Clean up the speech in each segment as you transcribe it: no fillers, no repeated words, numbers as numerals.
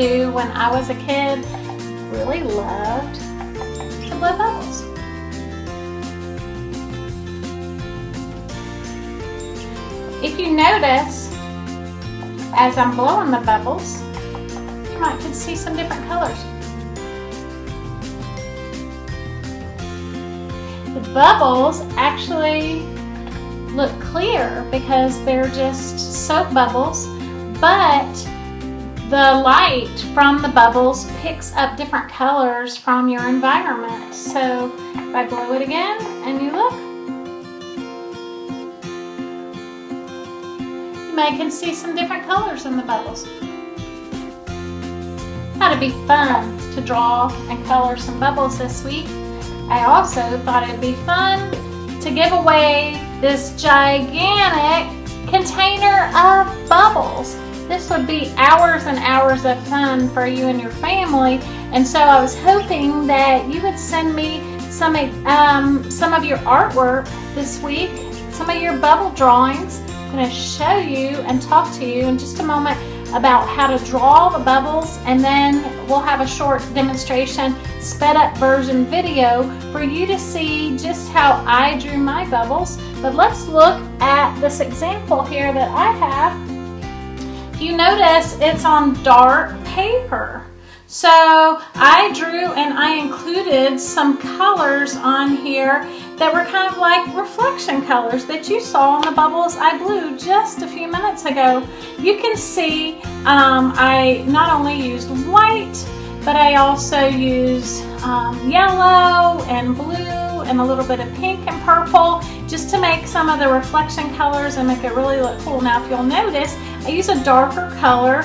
do when I was a kid. Really loved to blow bubbles. If you notice, as I'm blowing the bubbles, you might could see some different colors. The bubbles actually look clear because they're just soap bubbles, but the light from the bubbles picks up different colors from your environment. So if I blow it again and you look, you may can see some different colors in the bubbles. Thought it'd be fun to draw and color some bubbles this week. I also thought it'd be fun to give away this gigantic container of bubbles. This would be hours and hours of fun for you and your family, and so I was hoping that you would send me some of your artwork this week, some of your bubble drawings. I'm going to show you and talk to you in just a moment about how to draw the bubbles, and then we'll have a short demonstration, sped up version video for you to see just how I drew my bubbles. But let's look at this example here that I have. If you notice, it's on dark paper. So I drew and I included some colors on here that were kind of like reflection colors that you saw in the bubbles I blew just a few minutes ago. You can see I not only used white, but I also used yellow and blue and a little bit of pink and purple just to make some of the reflection colors and make it really look cool. Now if you'll notice, I use a darker color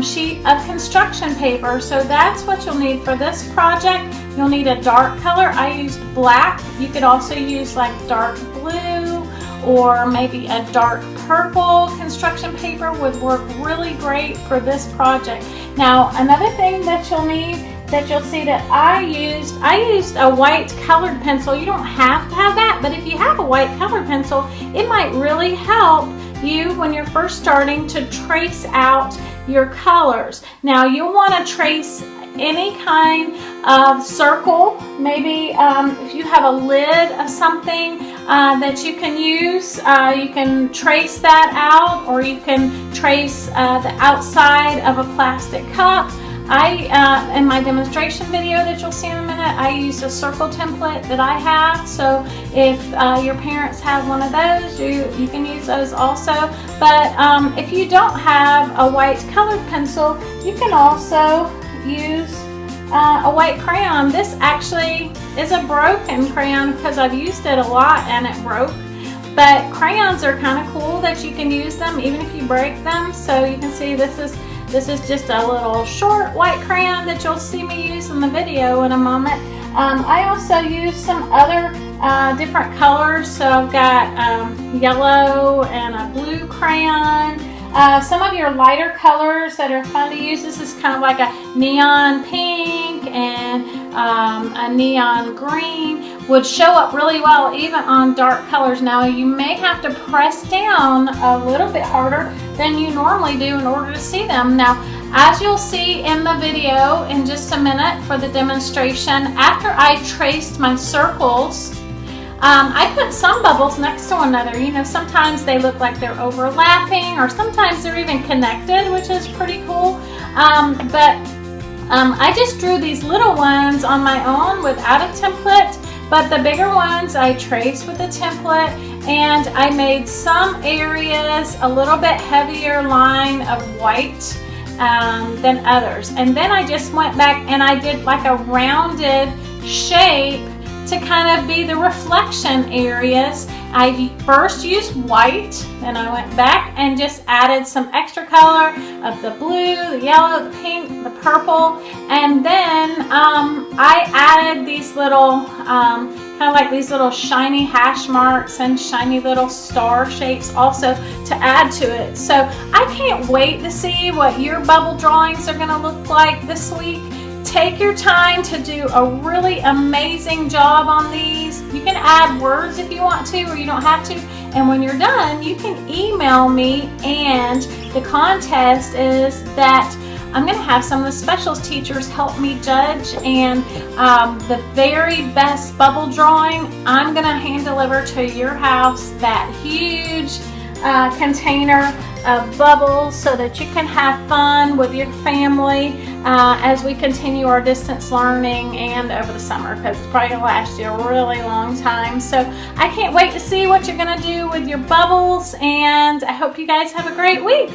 sheet of construction paper, so that's what you'll need for this project. You'll need a dark color. I used black. You could also use like dark blue or maybe a dark purple. Construction paper would work really great for this project. Now another thing that you'll need, that you'll see that I used a white colored pencil. You don't have to have that, but if you have a white colored pencil, it might really help you when you're first starting to trace out your colors. Now you'll want to trace any kind of circle, maybe if you have a lid of something that you can use, you can trace that out, or you can trace the outside of a plastic cup. In my demonstration video that you'll see in a minute, I used a circle template that I have, so if your parents have one of those, you can use those also. But if you don't have a white colored pencil, you can also use a white crayon. This actually is a broken crayon because I've used it a lot and it broke. But crayons are kind of cool that you can use them even if you break them. So you can see this is just a little short white crayon that you'll see me use in the video in a moment. I also use some other different colors. So I've got yellow and a blue crayon. Some of your lighter colors that are fun to use. This is kind of like a neon pink and a neon green would show up really well even on dark colors. Now you may have to press down a little bit harder than you normally do in order to see them. Now as you'll see in the video in just a minute for the demonstration, after I traced my circles, I put some bubbles next to one another. You know, sometimes they look like they're overlapping, or sometimes they're even connected, which is pretty cool. I just drew these little ones on my own without a template, but the bigger ones I traced with a template, and I made some areas a little bit heavier line of white than others. And then I just went back and I did like a rounded shape to kind of be the reflection areas. I first used white, then I went back and just added some extra color of the blue, the yellow, the pink, the purple, and then I added these little kind of like these little shiny hash marks and shiny little star shapes also to add to it. So I can't wait to see what your bubble drawings are going to look like this week. Take your time to do a really amazing job on these. You can add words if you want to, or you don't have to. And when you're done, you can email me, and the contest is that I'm going to have some of the specials teachers help me judge, and the very best bubble drawing, I'm going to hand deliver to your house that huge container of bubbles so that you can have fun with your family as we continue our distance learning and over the summer, because it's probably going to last you a really long time. So I can't wait to see what you're going to do with your bubbles, and I hope you guys have a great week.